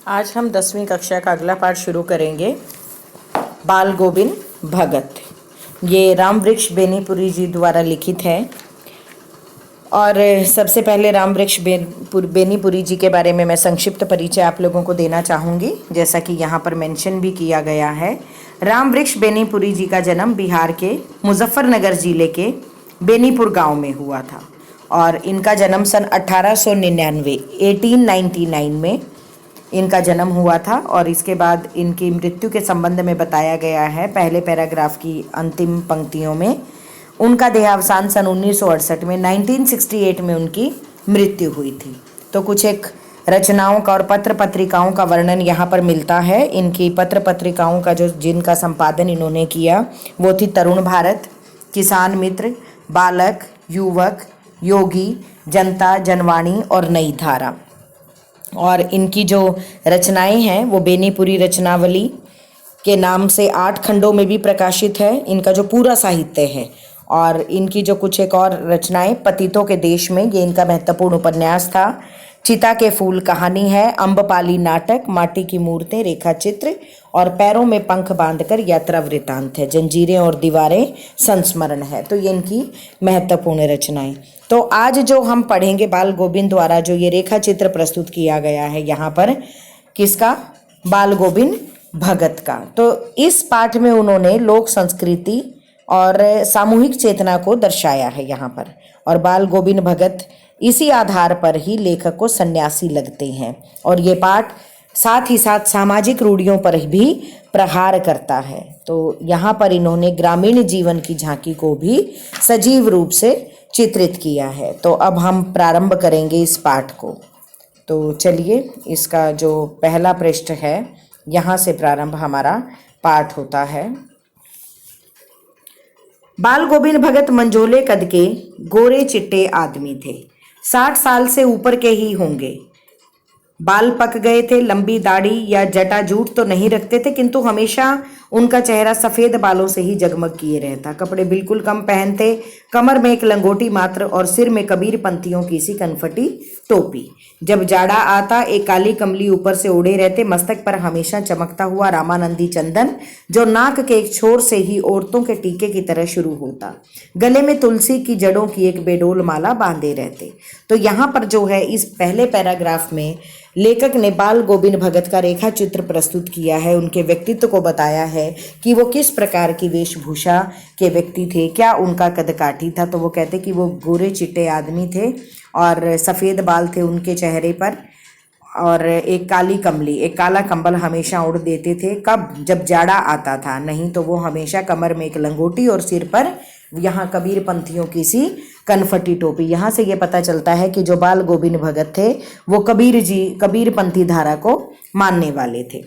आज हम 10वीं कक्षा का अगला पाठ शुरू करेंगे। बाल गोविंद भगत, ये रामवृक्ष बेनीपुरी जी द्वारा लिखित है। और सबसे पहले रामवृक्ष बेनीपुरी जी के बारे में मैं संक्षिप्त परिचय आप लोगों को देना चाहूँगी, जैसा कि यहाँ पर मेंशन भी किया गया है। रामवृक्ष बेनीपुरी जी का जन्म बिहार के मुजफ्फरनगर जिले के बेनीपुर गांव में हुआ था और इनका जन्म सन 1899 में इनका जन्म हुआ था। और इसके बाद इनकी मृत्यु के संबंध में बताया गया है पहले पैराग्राफ की अंतिम पंक्तियों में। उनका देहावसान सन 1968 में 1968 में उनकी मृत्यु हुई थी। तो कुछ एक रचनाओं का और पत्र पत्रिकाओं का वर्णन यहाँ पर मिलता है। इनकी पत्र पत्रिकाओं का जिनका संपादन इन्होंने किया वो थी तरुण भारत, किसान मित्र, बालक, युवक, योगी, जनता, जनवाणी और नई धारा। और इनकी जो रचनाएं हैं वो बेनीपुरी रचनावली के नाम से 8 खंडों में भी प्रकाशित है इनका जो पूरा साहित्य है। और इनकी जो कुछ एक और रचनाएं, पतितों के देश में, ये इनका महत्वपूर्ण उपन्यास था। चिता के फूल कहानी है, अम्बपाली नाटक, माटी की मूर्तें, रेखा चित्र और पैरों में पंख बांधकर यात्रा वृतांत है, जंजीरें और दीवारें संस्मरण है। तो ये इनकी महत्वपूर्ण रचनाएं। तो आज जो हम पढ़ेंगे बाल गोविंद द्वारा जो ये रेखा चित्र प्रस्तुत किया गया है यहाँ पर, किसका? बाल गोविंद भगत का। तो इस पाठ में उन्होंने लोक संस्कृति और सामूहिक चेतना को दर्शाया है यहाँ पर। और बाल गोविंद भगत इसी आधार पर ही लेखक को सन्यासी लगते हैं। और ये पाठ साथ ही साथ सामाजिक रूढ़ियों पर भी प्रहार करता है। तो यहाँ पर इन्होंने ग्रामीण जीवन की झांकी को भी सजीव रूप से चित्रित किया है। तो अब हम प्रारंभ करेंगे इस पाठ को। तो चलिए, इसका जो पहला पृष्ठ है यहाँ से प्रारंभ हमारा पाठ होता है। बाल गोविंद भगत मंझोले कद के गोरे चिट्टे आदमी थे। 60 साल से ऊपर के ही होंगे। बाल पक गए थे, लंबी दाढ़ी या जटा जूट तो नहीं रखते थे, किंतु हमेशा उनका चेहरा सफ़ेद बालों से ही जगमग किए रहता। कपड़े बिल्कुल कम पहनते, कमर में एक लंगोटी मात्र और सिर में कबीर पंथियों की सी कनफटी टोपी। जब जाड़ा आता एक काली कमली ऊपर से ओढ़े रहते। मस्तक पर हमेशा चमकता हुआ रामानंदी चंदन जो नाक के एक छोर से ही औरतों के टीके की तरह शुरू होता। गले में तुलसी की जड़ों की एक बेडोल माला बांधे रहते। तो यहाँ पर जो है इस पहले पैराग्राफ में लेखक ने बाल गोविंद भगत का रेखा चित्र प्रस्तुत किया है। उनके व्यक्तित्व को बताया है कि वो किस प्रकार की वेशभूषा के व्यक्ति थे, क्या उनका कदकाठी था। तो वो कहते कि वो गोरे चिट्टे आदमी थे और सफ़ेद बाल थे उनके चेहरे पर, और एक काली कमली, एक काला कंबल हमेशा ओढ़ देते थे। कब? जब जाड़ा आता था, नहीं तो वो हमेशा कमर में एक लंगोटी और सिर पर यहाँ कबीर पंथियों की सी कनफटी टोपी। यहाँ से ये पता चलता है कि जो बाल गोविंद भगत थे वो कबीर पंथी धारा को मानने वाले थे।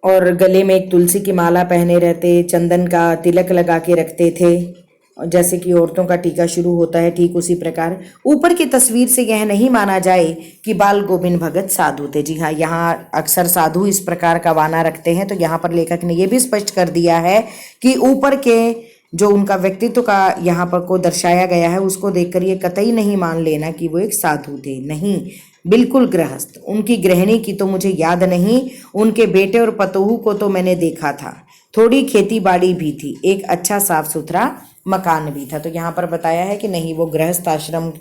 और गले में एक तुलसी की माला पहने रहते, चंदन का तिलक लगा के रखते थे। जैसे कि औरतों का टीका शुरू होता है, ठीक उसी प्रकार ऊपर की तस्वीर से यह नहीं माना जाए कि बाल गोविंद भगत साधु थे। जी हाँ, यहाँ अक्सर साधु इस प्रकार का वाना रखते हैं। तो यहाँ पर लेखक ने यह भी स्पष्ट कर दिया है कि ऊपर के जो उनका व्यक्तित्व का यहाँ पर को दर्शाया गया है उसको देखकर ये कतई नहीं मान लेना कि वो एक साधु थे। नहीं, बिल्कुल गृहस्थ। उनकी गृहिणी की तो मुझे याद नहीं, उनके बेटे और पतोहू को तो मैंने देखा था। थोड़ी खेती बाड़ी भी थी, एक अच्छा साफ सुथरा मकान भी था। तो यहाँ पर बताया है कि नहीं, वो गृहस्थ आश्रम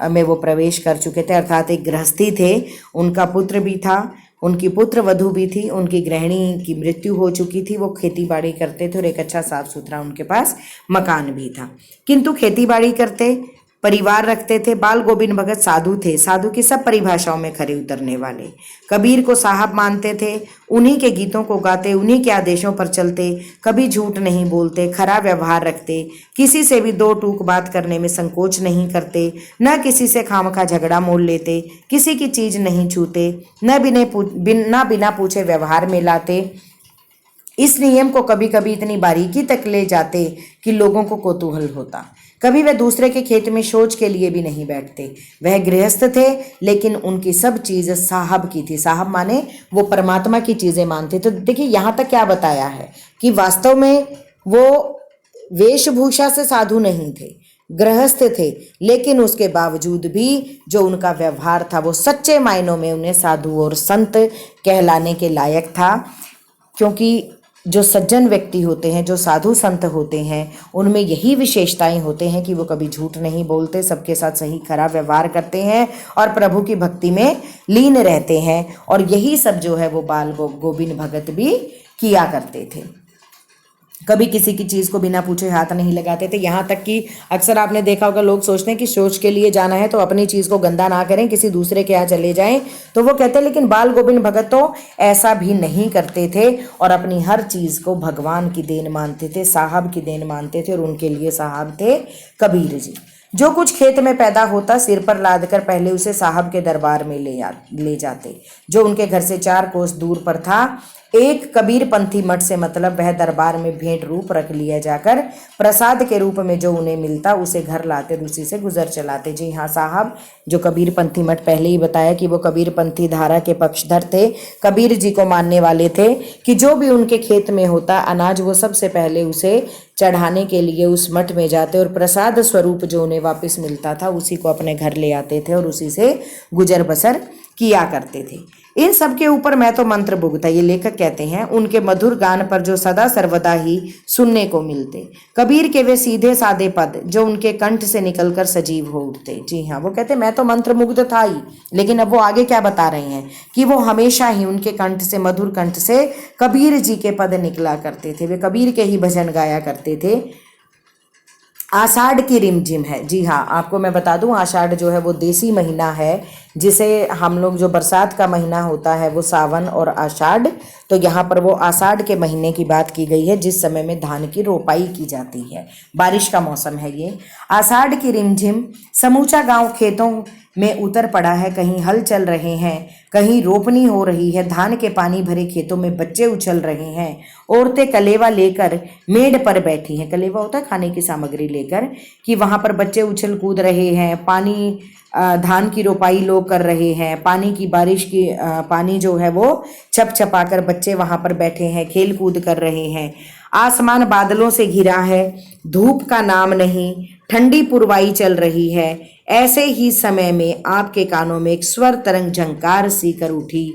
में वो प्रवेश कर चुके थे, अर्थात एक गृहस्थी थे। उनका पुत्र भी था, उनकी पुत्र वधू भी थी, उनकी गृहिणी की मृत्यु हो चुकी थी। वो खेती बाड़ी करते थे और एक अच्छा साफ सुथरा उनके पास मकान भी था, किंतु खेती बाड़ी करते, परिवार रखते थे। बाल गोविंद भगत साधु थे, साधु की सब परिभाषाओं में खरे उतरने वाले। कबीर को साहब मानते थे, उन्हीं के गीतों को गाते, उन्हीं के आदेशों पर चलते, कभी झूठ नहीं बोलते, खरा व्यवहार रखते, किसी से भी दो टूक बात करने में संकोच नहीं करते, न किसी से खामखा झगड़ा मोल लेते, किसी की चीज नहीं छूते, न बिना पूछे व्यवहार में लाते। इस नियम को कभी कभी इतनी बारीकी तक ले जाते कि लोगों को कौतूहल होता। कभी वह दूसरे के खेत में शौच के लिए भी नहीं बैठते। वह गृहस्थ थे, लेकिन उनकी सब चीज़ साहब की थी। साहब माने वो परमात्मा की चीज़ें मानते। तो देखिए यहाँ तक क्या बताया है कि वास्तव में वो वेशभूषा से साधु नहीं थे, गृहस्थ थे, लेकिन उसके बावजूद भी जो उनका व्यवहार था वो सच्चे मायनों में उन्हें साधु और संत कहलाने के लायक था। क्योंकि जो सज्जन व्यक्ति होते हैं, जो साधु संत होते हैं, उनमें यही विशेषताएं होते हैं कि वो कभी झूठ नहीं बोलते, सबके साथ सही खरा व्यवहार करते हैं और प्रभु की भक्ति में लीन रहते हैं। और यही सब जो है वो बाल गोविंद भगत भी किया करते थे। कभी किसी की चीज़ को बिना पूछे हाथ नहीं लगाते थे। यहाँ तक कि अक्सर आपने देखा होगा, लोग सोचते हैं कि शौच के लिए जाना है तो अपनी चीज़ को गंदा ना करें, किसी दूसरे के यहाँ चले जाएं, तो वो कहते हैं। लेकिन बाल गोविंद भगत तो ऐसा भी नहीं करते थे और अपनी हर चीज़ को भगवान की देन मानते थे, साहब की देन मानते थे। और उनके लिए साहब थे कबीर जी। जो कुछ खेत में पैदा होता सिर पर लाद कर पहले उसे साहब के दरबार में ले जाते, जो उनके घर से 4 कोस दूर पर था। एक कबीर पंथी मठ से मतलब वह दरबार में भेंट रूप रख लिया जाकर प्रसाद के रूप में जो उन्हें मिलता उसे घर लाते और उसी से गुजर चलाते। जी हाँ, साहब जो कबीर पंथी मठ, पहले ही बताया कि वो कबीर पंथी धारा के पक्षधर थे, कबीर जी को मानने वाले थे कि जो भी उनके खेत में होता अनाज वो सबसे पहले उसे चढ़ाने के लिए उस मठ में जाते और प्रसाद स्वरूप जो उन्हें वापस मिलता था उसी को अपने घर ले आते थे और उसी से गुजर बसर किया करते थे। इन सब के ऊपर मैं तो मंत्रमुग्ध था, ये लेखक कहते हैं, उनके मधुर गान पर जो सदा सर्वदा ही सुनने को मिलते। कबीर के वे सीधे साधे पद जो उनके कंठ से निकलकर सजीव हो उठते। जी हाँ, वो कहते मैं तो मंत्रमुग्ध था ही, लेकिन अब वो आगे क्या बता रहे हैं कि वो हमेशा ही उनके कंठ से, मधुर कंठ से कबीर जी के पद निकला करते थे। वे कबीर के ही भजन गाया करते थे। आषाढ़ की रिमझिम है। जी हाँ, आपको मैं बता दूं, आषाढ़ जो है वो देसी महीना है, जिसे हम लोग, जो बरसात का महीना होता है वो सावन और आषाढ़, तो यहाँ पर वो आषाढ़ के महीने की बात की गई है जिस समय में धान की रोपाई की जाती है। बारिश का मौसम है ये। आषाढ़ की रिमझिम, समूचा गांव खेतों में उतर पड़ा है, कहीं हल चल रहे हैं, कहीं रोपनी हो रही है, धान के पानी भरे खेतों में बच्चे उछल रहे हैं, औरतें कलेवा लेकर मेड़ पर बैठी हैं। कलेवा होता है खाने की सामग्री लेकर, कि वहाँ पर बच्चे उछल कूद रहे हैं, पानी धान की रोपाई लोग कर रहे हैं, पानी की बारिश की पानी जो है वो छप छपा कर बच्चे वहाँ पर बैठे हैं, खेल कूद कर रहे हैं। आसमान बादलों से घिरा है, धूप का नाम नहीं, ठंडी पुरवाई चल रही है। ऐसे ही समय में आपके कानों में एक स्वर तरंग झंकार सी कर उठी।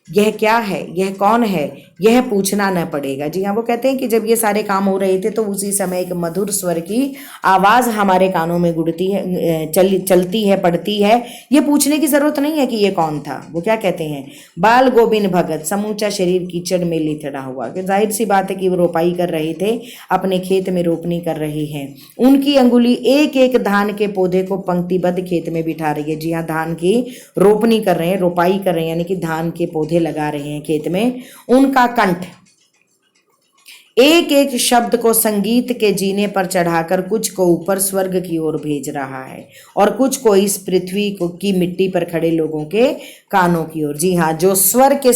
यह क्या है, यह कौन है, यह पूछना न पड़ेगा। जी हाँ, वो कहते हैं कि जब ये सारे काम हो रहे थे तो उसी समय एक मधुर स्वर की आवाज़ हमारे कानों में गुड़ती है, चलती है, पड़ती है। ये पूछने की ज़रूरत नहीं है कि ये कौन था। वो क्या कहते हैं, बाल गोविंद भगत समूचा शरीर कीचड़ में लिथड़ा हुआ। कि जाहिर सी बात है कि वो रोपाई कर रहे थे, अपने खेत में रोपनी कर रहे हैं। उनकी अंगुली एक एक धान के पौधे को पंक्तिबद्ध खेत में बिठा रही है। जी हाँ, धान की रोपनी कर रहे हैं, रोपाई कर रहे हैं, यानी कि धान के पौधे लगा रहे हैं खेत में। उनका कंठ एक एक शब्द को संगीत के जीने पर चढ़ाकर कुछ को ऊपर स्वर्ग की ओर भेज रहा है और कुछ को इस पृथ्वी को की मिट्टी पर खड़े लोगों के कानों की ओर। जी हाँ, जो स्वर के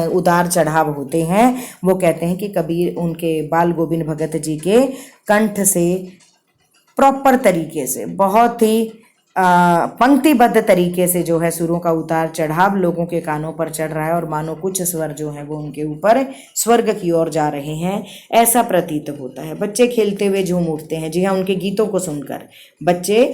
उतार चढ़ाव होते हैं वो कहते हैं कि कबीर, उनके बाल गोविंद भगत जी के कंठ से प्रॉपर तरीके से, बहुत ही पंक्तिबद्ध तरीके से जो है सुरों का उतार चढ़ाव लोगों के कानों पर चढ़ रहा है और मानो कुछ स्वर जो है वो उनके ऊपर स्वर्ग की ओर जा रहे हैं, ऐसा प्रतीत होता है। बच्चे खेलते हुए झूम उठते हैं। जी हाँ, उनके गीतों को सुनकर बच्चे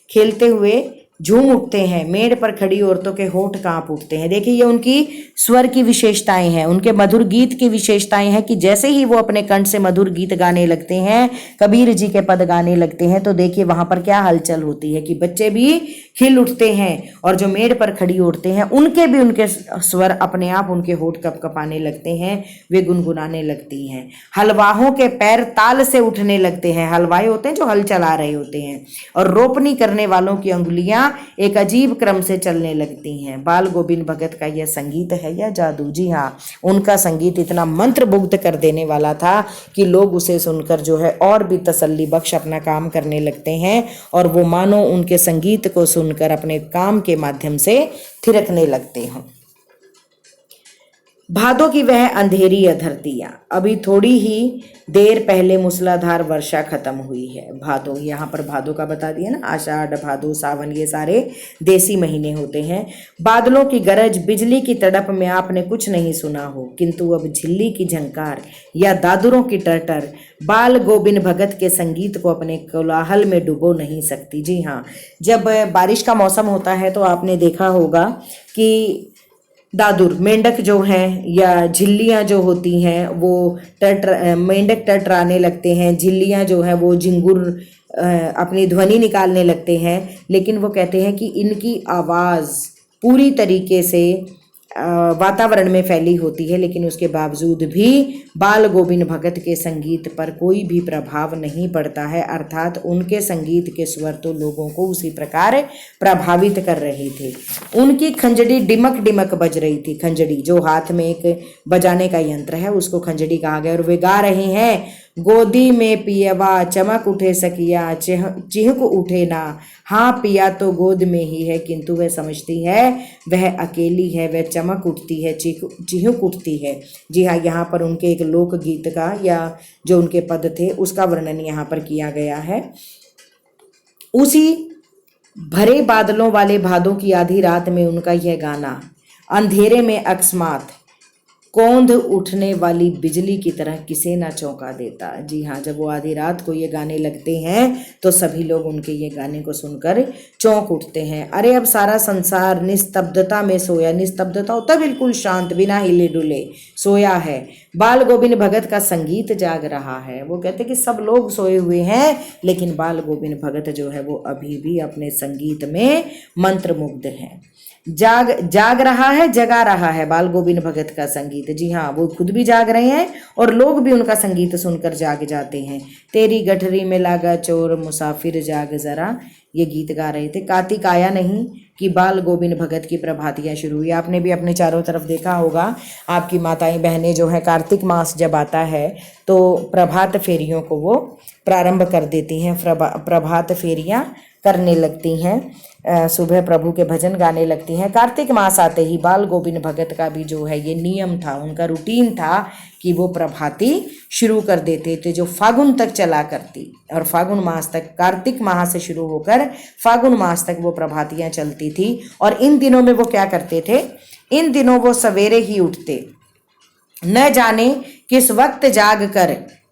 खेलते हुए झूम उठते हैं। मेड़ पर खड़ी औरतों के होठ कांप उठते हैं। देखिए, ये उनकी स्वर की विशेषताएं हैं, उनके मधुर गीत की विशेषताएं हैं कि जैसे ही वो अपने कंठ से मधुर गीत गाने लगते हैं, कबीर जी के पद गाने लगते हैं, तो देखिए वहां पर क्या हलचल होती है कि बच्चे भी खिल उठते हैं और जो मेड़ पर खड़ी औरतें हैं उनके भी, उनके स्वर अपने आप, उनके होठ कपकपाने लगते हैं, वे गुनगुनाने लगती हैं। हलवाहों के पैर ताल से उठने लगते हैं। हलवाई होते हैं जो हल चला रहे होते हैं, और रोपनी करने वालों की अंगुलियां एक अजीब क्रम से चलने लगती हैं। बाल गोविंद भगत का यह संगीत है या जादू। जी हाँ, उनका संगीत इतना मंत्रमुग्ध कर देने वाला था कि लोग उसे सुनकर जो है और भी तसल्ली बख्श अपना काम करने लगते हैं और वो मानो उनके संगीत को सुनकर अपने काम के माध्यम से थिरकने लगते हों। भादों की वह अंधेरी धरतियाँ, अभी थोड़ी ही देर पहले मूसलाधार वर्षा खत्म हुई है। भादों, यहाँ पर भादों का बता दिया ना, आषाढ़ भादों सावन ये सारे देसी महीने होते हैं। बादलों की गरज, बिजली की तड़प में आपने कुछ नहीं सुना हो, किंतु अब झिल्ली की झंकार या दादुरों की टरटर बाल गोविंद भगत के संगीत को अपने कोलाहल में डुबो नहीं सकती। जी हाँ, जब बारिश का मौसम होता है तो आपने देखा होगा कि दादुर मेंढक जो हैं या झिल्लियाँ जो होती हैं वो मेंढक टटराने लगते हैं, झिल्लियाँ जो हैं वो झिंगुर अपनी ध्वनि निकालने लगते हैं। लेकिन वो कहते हैं कि इनकी आवाज़ पूरी तरीके से वातावरण में फैली होती है, लेकिन उसके बावजूद भी बाल गोविंद भगत के संगीत पर कोई भी प्रभाव नहीं पड़ता है। अर्थात उनके संगीत के स्वर तो लोगों को उसी प्रकार प्रभावित कर रहे थे। उनकी खंजड़ी डिमक डिमक बज रही थी। खंजड़ी जो हाथ में एक बजाने का यंत्र है उसको खंजड़ी कहा गया। और वे गा रहे हैं, गोदी में पियवा चमक उठे सकिया चिहक उठे ना। हाँ, पिया तो गोद में ही है, किंतु वह समझती है वह अकेली है, वह चमक उठती है, चिहक उठती है। जी हाँ, यहाँ पर उनके एक लोकगीत का या जो उनके पद थे उसका वर्णन यहाँ पर किया गया है। उसी भरे बादलों वाले भादों की आधी रात में उनका यह गाना अंधेरे में अकस्मात कौंध उठने वाली बिजली की तरह किसे ना चौंका देता। जी हाँ, जब वो आधी रात को ये गाने लगते हैं तो सभी लोग उनके ये गाने को सुनकर चौंक उठते हैं। अरे अब सारा संसार निस्तब्धता में सोया, निस्तब्धता होता बिल्कुल शांत, बिना हिले डुले सोया है। बाल गोविंद भगत का संगीत जाग रहा है। वो कहते कि सब लोग सोए हुए हैं, लेकिन बाल गोविंद भगत जो है वो अभी भी अपने संगीत में मंत्रमुग्ध हैं। जाग रहा है, जगा रहा है बाल गोविंद भगत का संगीत। जी हाँ, वो खुद भी जाग रहे हैं और लोग भी उनका संगीत सुनकर जाग जाते हैं। तेरी गठरी में लागा चोर मुसाफिर जाग जरा, ये गीत गा रहे थे। कार्तिक आया नहीं कि बाल गोविंद भगत की प्रभातियाँ शुरू हुई। आपने भी अपने चारों तरफ देखा होगा, आपकी माताएं बहनें जो हैं कार्तिक मास जब आता है तो प्रभात फेरियों को वो प्रारंभ कर देती हैं, प्रभात फेरियाँ करने लगती हैं, सुबह प्रभु के भजन गाने लगती हैं। कार्तिक मास आते ही बाल गोविंद भगत का भी जो है ये नियम था, उनका रूटीन था कि वो प्रभाती शुरू कर देते थे जो फागुन तक चला करती। और फागुन मास तक, कार्तिक माह से शुरू होकर फागुन मास तक वो प्रभातियाँ चलती थी। और इन दिनों में वो क्या करते थे, इन दिनों वो सवेरे ही उठते, न जाने किस वक्त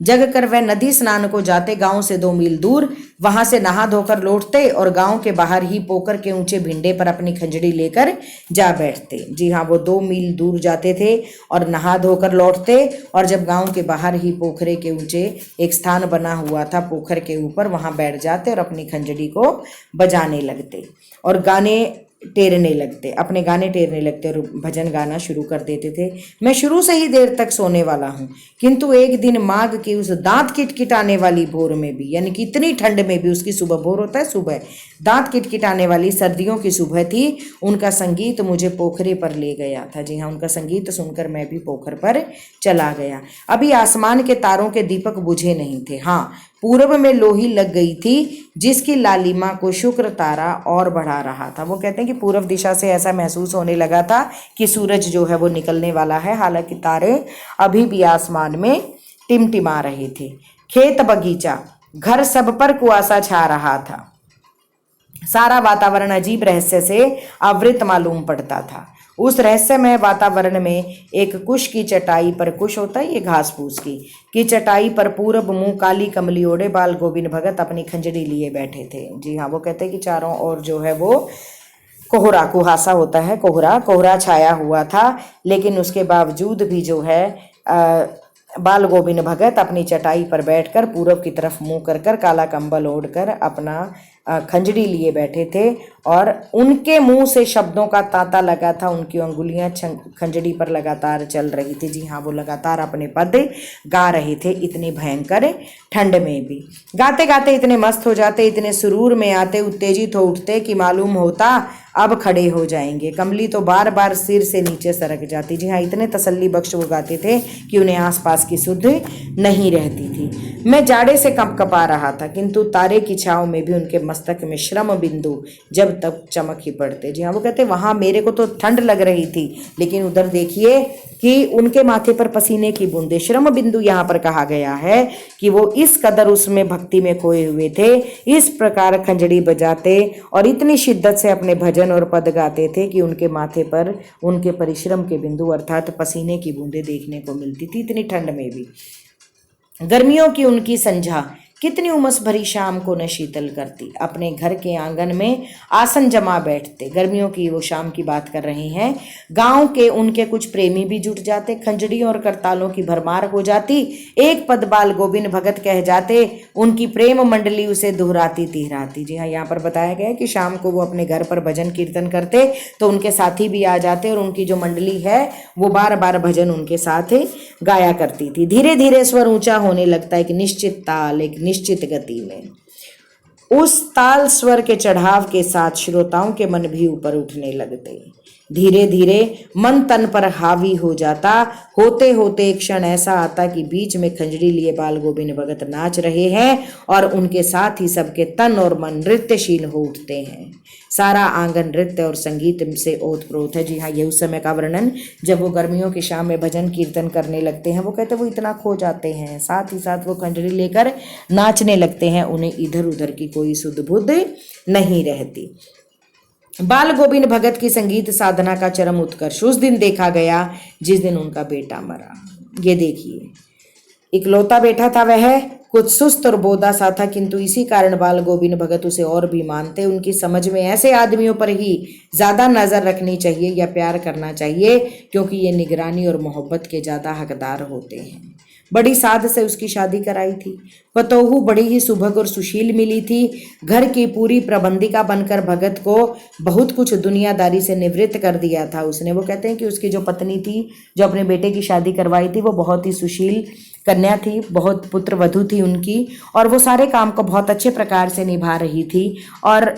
जग कर वह नदी स्नान को जाते, गांव से 2 मील दूर। वहां से नहा धोकर लौटते और गांव के बाहर ही पोखर के ऊंचे भिंडे पर अपनी खंजड़ी लेकर जा बैठते। जी हाँ, वो 2 मील दूर जाते थे और नहा धोकर लौटते, और जब गांव के बाहर ही पोखरे के ऊंचे एक स्थान बना हुआ था पोखर के ऊपर, वहां बैठ जाते और अपनी खंजड़ी को बजाने लगते और गाने टेरने लगते, अपने गाने टेरने लगते और भजन गाना शुरू कर देते थे। मैं शुरू से ही देर तक सोने वाला हूँ, किंतु एक दिन माघ की उस दांत किटकिटाने वाली भोर में भी, यानी कि इतनी ठंड में भी, उसकी सुबह, भोर होता है सुबह, दांत किटकिटाने वाली सर्दियों की सुबह थी, उनका संगीत मुझे पोखरे पर ले गया था। जी हाँ, उनका संगीत सुनकर मैं भी पोखर पर चला गया। अभी आसमान के तारों के दीपक बुझे नहीं थे। हाँ, पूर्व में लोही लग गई थी जिसकी लालिमा को शुक्र तारा और बढ़ा रहा था। वो कहते हैं कि पूर्व दिशा से ऐसा महसूस होने लगा था कि सूरज जो है वो निकलने वाला है, हालांकि तारे अभी भी आसमान में टिमटिमा रहे थे। खेत बगीचा घर सब पर कुआसा छा रहा था। सारा वातावरण अजीब रहस्य से आवृत मालूम पड़ता था। उस रहस्यमय वातावरण में एक कुश की चटाई पर, कुश होता है ये घास फूस की चटाई पर पूरब मुंह काली कमली ओढ़े बाल गोविंद भगत अपनी खंजड़ी लिए बैठे थे। जी हाँ, वो कहते हैं कि चारों ओर जो है वो कोहरा, कुहासा होता है, कोहरा छाया हुआ था, लेकिन उसके बावजूद भी जो है बाल गोविंद भगत अपनी चटाई पर बैठकर पूरब की तरफ मुंह कर काला कंबल ओढ़कर अपना खंजड़ी लिए बैठे थे और उनके मुंह से शब्दों का तांता लगा था। उनकी अंगुलियां खंजड़ी पर लगातार चल रही थी। जी हाँ, वो लगातार अपने पद गा रहे थे, इतनी भयंकर ठंड में भी। गाते गाते इतने मस्त हो जाते, इतने सुरूर में आते, उत्तेजित हो उठते कि मालूम होता अब खड़े हो जाएंगे। कमली तो बार बार सिर से नीचे सरक जाती। जी हाँ, इतने तसल्ली बख्श वो गाते थे कि उन्हें आसपास की सुध नहीं रहती थी। मैं जाड़े से कंपकपा रहा था, किंतु तारे की छाँव में भी उनके मस्तक में श्रम बिंदु जब तक चमक ही पड़ते। जी हाँ, वो कहते वहाँ मेरे को तो ठंड लग रही थी, लेकिन उधर देखिए कि उनके माथे पर पसीने की बूंदे, श्रम बिंदु यहाँ पर कहा गया है कि वो इस कदर उसमें भक्ति में खोए हुए थे, इस प्रकार खंजड़ी बजाते और इतनी शिद्दत से अपने भजन और पद गाते थे कि उनके माथे पर उनके परिश्रम के बिंदु अर्थात पसीने की बूंदे देखने को मिलती थी, इतनी ठंड में भी। गर्मियों की उनकी संझा कितनी उमस भरी शाम को न शीतल करती। अपने घर के आंगन में आसन जमा बैठते। गर्मियों की वो शाम की बात कर रहे हैं। गांव के उनके कुछ प्रेमी भी जुट जाते, खंजड़ियों और करतालों की भरमार हो जाती। एक पद बाल गोविंद भगत कह जाते, उनकी प्रेम मंडली उसे दोहराती तिहराती। जी हाँ, यहाँ पर बताया गया है कि शाम को वो अपने घर पर भजन कीर्तन करते तो उनके साथी भी आ जाते और उनकी जो मंडली है वो बार बार भजन उनके साथ गाया करती थी। धीरे धीरे स्वर ऊंचा होने लगता है, एक निश्चित ताल, एक निश्चित गति में। उस ताल स्वर के चढ़ाव के साथ श्रोताओं के मन भी ऊपर उठने लगते। धीरे धीरे मन तन पर हावी हो जाता। होते होते एक क्षण ऐसा आता कि बीच में खंजड़ी लिए बाल गोविंद भगत नाच रहे हैं और उनके साथ ही सबके तन और मन नृत्यशील हो उठते हैं। सारा आंगन नृत्य और संगीत से ओतप्रोत है। जी हाँ, ये उस समय का वर्णन जब वो गर्मियों की शाम में भजन कीर्तन करने लगते हैं। वो कहते हैं वो इतना खो जाते हैं, साथ ही साथ वो खंजड़ी लेकर नाचने लगते हैं, उन्हें इधर उधर की कोई सुध बुध नहीं रहती। बाल गोविंद भगत की संगीत साधना का चरम उत्कर्ष उस दिन देखा गया जिस दिन उनका बेटा मरा। ये देखिए, इकलौता बेटा था, वह कुछ सुस्त और बोदा सा था, किंतु इसी कारण बाल गोविंद भगत उसे और भी मानते। उनकी समझ में ऐसे आदमियों पर ही ज्यादा नजर रखनी चाहिए या प्यार करना चाहिए, क्योंकि ये निगरानी और मोहब्बत के ज्यादा हकदार होते हैं। बड़ी साध से उसकी शादी कराई थी। पतोहू बड़ी ही सुभग और सुशील मिली थी। घर की पूरी प्रबंधिका बनकर भगत को बहुत कुछ दुनियादारी से निवृत्त कर दिया था उसने। वो कहते हैं कि उसकी जो पत्नी थी, जो अपने बेटे की शादी करवाई थी, वो बहुत ही सुशील कन्या थी, बहुत पुत्र वधू थी उनकी, और वो सारे काम को बहुत अच्छे प्रकार से निभा रही थी। और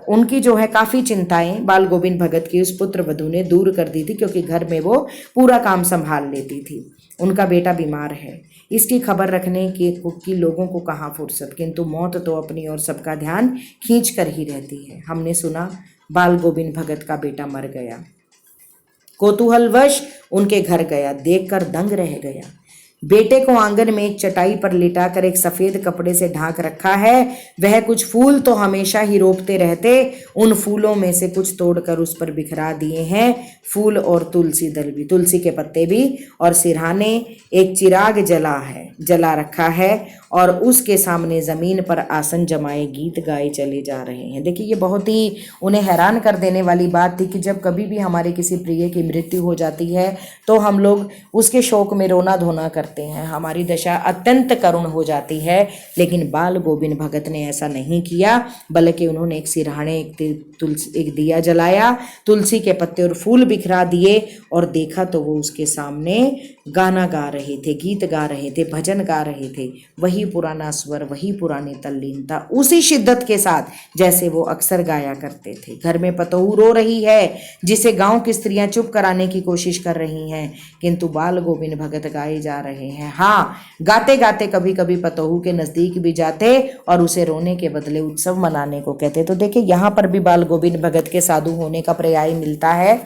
उनकी जो है काफ़ी चिंताएं बाल गोविंद भगत की उस पुत्र वधू ने दूर कर दी थी, क्योंकि घर में वो पूरा काम संभाल लेती थी। उनका बेटा बीमार है, इसकी खबर रखने की लोगों को कहाँ फुर्सत, किंतु मौत तो अपनी और सबका ध्यान खींच कर ही रहती है। हमने सुना बाल गोविंद भगत का बेटा मर गया। कौतूहलवश उनके घर गया, देखकर दंग रह गया। बेटे को आंगन में एक चटाई पर लिटाकर एक सफेद कपड़े से ढांक रखा है। वह कुछ फूल तो हमेशा ही रोपते रहते, उन फूलों में से कुछ तोड़कर उस पर बिखरा दिए हैं। फूल और तुलसी दल भी, तुलसी के पत्ते भी, और सिरहाने। एक चिराग जला रखा है और उसके सामने जमीन पर आसन जमाए गीत गाए चले जा रहे हैं। देखिए, ये बहुत ही उन्हें हैरान कर देने वाली बात थी कि जब कभी भी हमारे किसी प्रिय की मृत्यु हो जाती है तो हम लोग उसके शोक में रोना धोना करते हैं, हमारी दशा अत्यंत करुण हो जाती है। लेकिन बाल गोविंद भगत ने ऐसा नहीं किया, बल्कि उन्होंने एक सिरहाने, एक दिया जलाया, तुलसी के पत्ते और फूल बिखरा दिए, और देखा तो वो उसके सामने गाना गा रहे थे, गीत गा रहे थे, भजन गा रहे थे। वही पुराना स्वर, वही पुरानी तल्लीनता, उसी शिद्दत के साथ जैसे वो अक्सर गाया करते थे। घर में पतोहू रो रही है, जिसे गांव की स्त्रियां चुप कराने की कोशिश कर रही हैं, किंतु बाल गोविंद भगत गाए जा रहे हैं। हाँ, गाते गाते कभी कभी पतोहू के नजदीक भी जाते और उसे रोने के बदले उत्सव मनाने को कहते। तो देखिए, यहाँ पर भी बाल गोविंद भगत के साधु होने का पर्याय मिलता है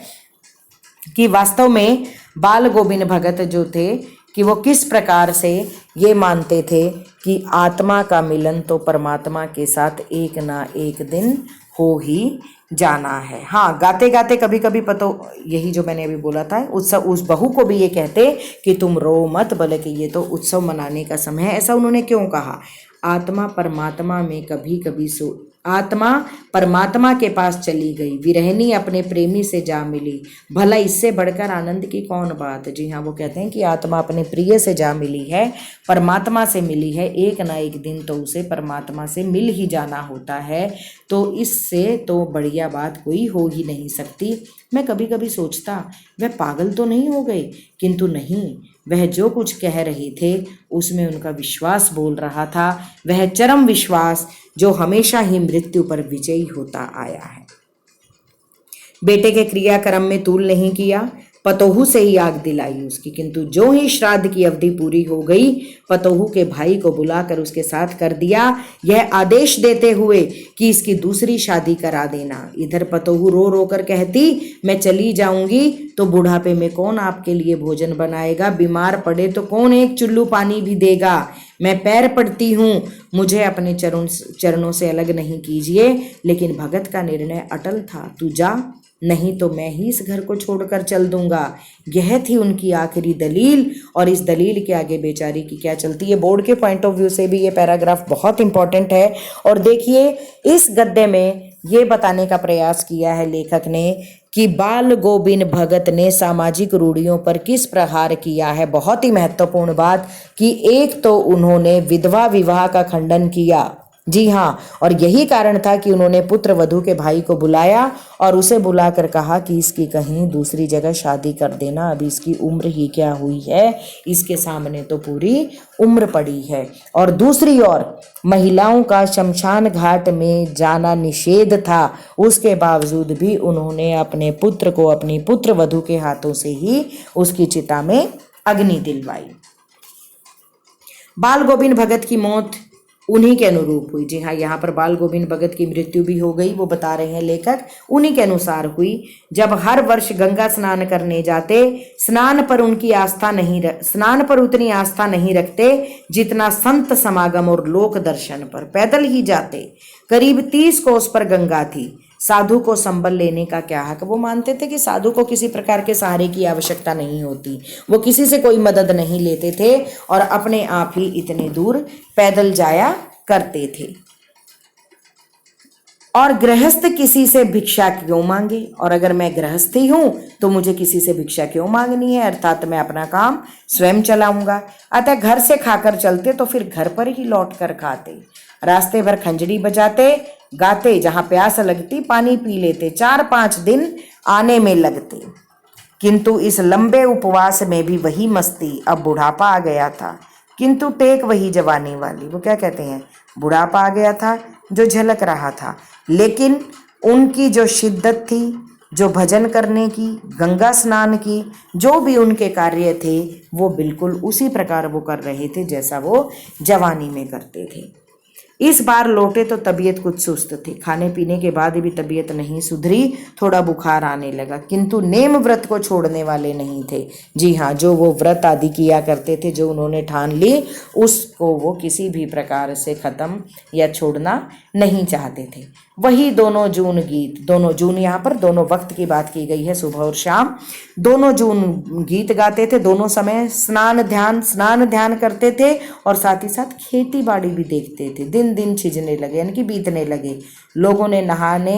कि वास्तव में बाल गोविंद भगत जो थे कि वो किस प्रकार से ये मानते थे कि आत्मा का मिलन तो परमात्मा के साथ एक ना एक दिन हो ही जाना है। हाँ, गाते गाते कभी कभी यही जो मैंने अभी बोला था, उत्सव, उस बहू को भी ये कहते कि तुम रो मत, बल्कि ये तो उत्सव मनाने का समय है। ऐसा उन्होंने क्यों कहा? आत्मा परमात्मा में कभी कभी आत्मा परमात्मा के पास चली गई, विरहनी अपने प्रेमी से जा मिली, भला इससे बढ़कर आनंद की कौन बात। जी हाँ, वो कहते हैं कि आत्मा अपने प्रिय से जा मिली है, परमात्मा से मिली है, एक ना एक दिन तो उसे परमात्मा से मिल ही जाना होता है, तो इससे तो बढ़िया बात कोई हो ही नहीं सकती। मैं कभी कभी सोचता वह पागल तो नहीं हो गए, किंतु नहीं, वह जो कुछ कह रहे थे उसमें उनका विश्वास बोल रहा था, वह चरम विश्वास जो हमेशा ही मृत्यु पर विजयी होता आया है। बेटे के क्रियाक्रम में तूल नहीं किया, पतोहू से ही आग दिलाई उसकी, किंतु जो ही श्राद्ध की अवधि पूरी हो गई, पतोहू के भाई को बुलाकर उसके साथ कर दिया यह आदेश देते हुए कि इसकी दूसरी शादी करा देना। इधर पतोहू रो रो कर कहती, मैं चली जाऊंगी तो बुढ़ापे में कौन आपके लिए भोजन बनाएगा, बीमार पड़े तो कौन एक चुल्लू पानी भी देगा, मैं पैर पड़ती हूँ, मुझे अपने चरणों से अलग नहीं कीजिए। लेकिन भगत का निर्णय अटल था, तू जा, नहीं तो मैं ही इस घर को छोड़कर चल दूंगा। यह थी उनकी आखिरी दलील, और इस दलील के आगे बेचारी की क्या चलती है। बोर्ड के पॉइंट ऑफ व्यू से भी ये पैराग्राफ बहुत इंपॉर्टेंट है। और देखिए, इस गद्य में ये बताने का प्रयास किया है लेखक ने कि बाल गोविंद भगत ने सामाजिक रूढ़ियों पर किस प्रहार किया है। बहुत ही महत्वपूर्ण बात कि एक तो उन्होंने विधवा विवाह का खंडन किया, जी हाँ, और यही कारण था कि उन्होंने पुत्र वधू के भाई को बुलाया और उसे बुलाकर कहा कि इसकी कहीं दूसरी जगह शादी कर देना, अभी इसकी उम्र ही क्या हुई है, इसके सामने तो पूरी उम्र पड़ी है। और दूसरी ओर महिलाओं का शमशान घाट में जाना निषेध था, उसके बावजूद भी उन्होंने अपने पुत्र को अपनी पुत्र वधू के हाथों से ही उसकी चिता में अग्नि दिलवाई। बाल गोविंद भगत की मौत उन्हीं के अनुरूप हुई। जी हाँ, यहाँ पर बाल गोविंद भगत की मृत्यु भी हो गई, वो बता रहे हैं लेखक, उन्हीं के अनुसार हुई। जब हर वर्ष गंगा स्नान करने जाते, स्नान पर उतनी आस्था नहीं रखते जितना संत समागम और लोक दर्शन पर। पैदल ही जाते, करीब 30 कोस पर गंगा थी। साधु को संबल लेने का क्या हक। वो मानते थे कि साधु को किसी प्रकार के सहारे की आवश्यकता नहीं होती, वो किसी से कोई मदद नहीं लेते थे और अपने आप ही इतने दूर पैदल जाया करते थे। और गृहस्थ किसी से भिक्षा क्यों मांगे, और अगर मैं गृहस्थी हूं तो मुझे किसी से भिक्षा क्यों मांगनी है, अर्थात मैं अपना काम स्वयं चलाऊंगा। अतः घर से खाकर चलते तो फिर घर पर ही लौट कर खाते, रास्ते भर खंजड़ी बजाते गाते, जहां प्यास लगती पानी पी लेते, 4-5 दिन आने में लगते। किंतु इस लंबे उपवास में भी वही मस्ती। अब बुढ़ापा आ गया था किंतु टेक वही जवानी वाली। वो क्या कहते हैं, बुढ़ापा आ गया था जो झलक रहा था, लेकिन उनकी जो शिद्दत थी, जो भजन करने की, गंगा स्नान की, जो भी उनके कार्य थे, वो बिल्कुल उसी प्रकार वो कर रहे थे जैसा वो जवानी में करते थे। इस बार लौटे तो तबीयत कुछ सुस्त थी, खाने पीने के बाद भी तबीयत नहीं सुधरी, थोड़ा बुखार आने लगा, किंतु नेम व्रत को छोड़ने वाले नहीं थे। जी हाँ, जो वो व्रत आदि किया करते थे, जो उन्होंने ठान ली, उसको वो किसी भी प्रकार से ख़त्म या छोड़ना नहीं चाहते थे। वही दोनों जून गीत, दोनों जून यहाँ पर दोनों वक्त की बात की गई है, सुबह और शाम, दोनों जून गीत गाते थे, दोनों समय स्नान ध्यान करते थे और साथ ही साथ खेती बाड़ी भी देखते थे। दिन छिजने लगे, यानी कि बीतने लगे। लोगों ने नहाने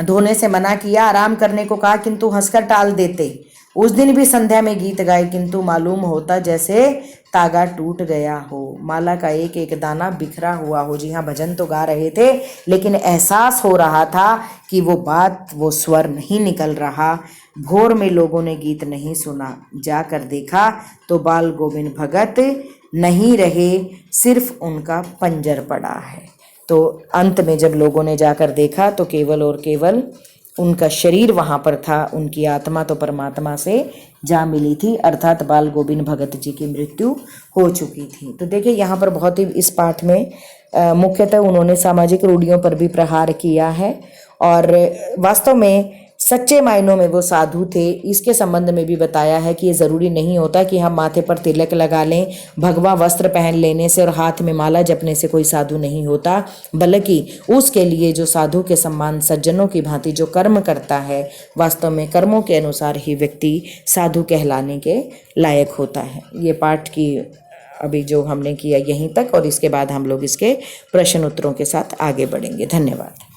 धोने से मना किया, आराम करने को कहा, किंतु हंसकर टाल देते। उस दिन भी संध्या में गीत गाए, किंतु मालूम होता जैसे तागा टूट गया हो, माला का एक एक दाना बिखरा हुआ हो। जी हाँ, भजन तो गा रहे थे, लेकिन एहसास हो रहा था कि वो बात, वो स्वर नहीं निकल रहा। भोर में लोगों ने गीत नहीं सुना, जाकर देखा तो बाल गोविंद भगत नहीं रहे, सिर्फ उनका पंजर पड़ा है। तो अंत में जब लोगों ने जाकर देखा तो केवल और केवल उनका शरीर वहाँ पर था, उनकी आत्मा तो परमात्मा से जा मिली थी, अर्थात बाल गोविंद भगत जी की मृत्यु हो चुकी थी। तो देखिए, यहाँ पर बहुत ही इस पाठ में मुख्यतः उन्होंने सामाजिक रूढ़ियों पर भी प्रहार किया है और वास्तव में सच्चे मायनों में वो साधु थे। इसके संबंध में भी बताया है कि ये ज़रूरी नहीं होता कि हम माथे पर तिलक लगा लें, भगवा वस्त्र पहन लेने से और हाथ में माला जपने से कोई साधु नहीं होता, बल्कि उसके लिए जो साधु के सम्मान सज्जनों की भांति जो कर्म करता है, वास्तव में कर्मों के अनुसार ही व्यक्ति साधु कहलाने के लायक होता है। ये पाठ की अभी जो हमने किया यहीं तक, और इसके बाद हम लोग इसके प्रश्न उत्तरों के साथ आगे बढ़ेंगे। धन्यवाद।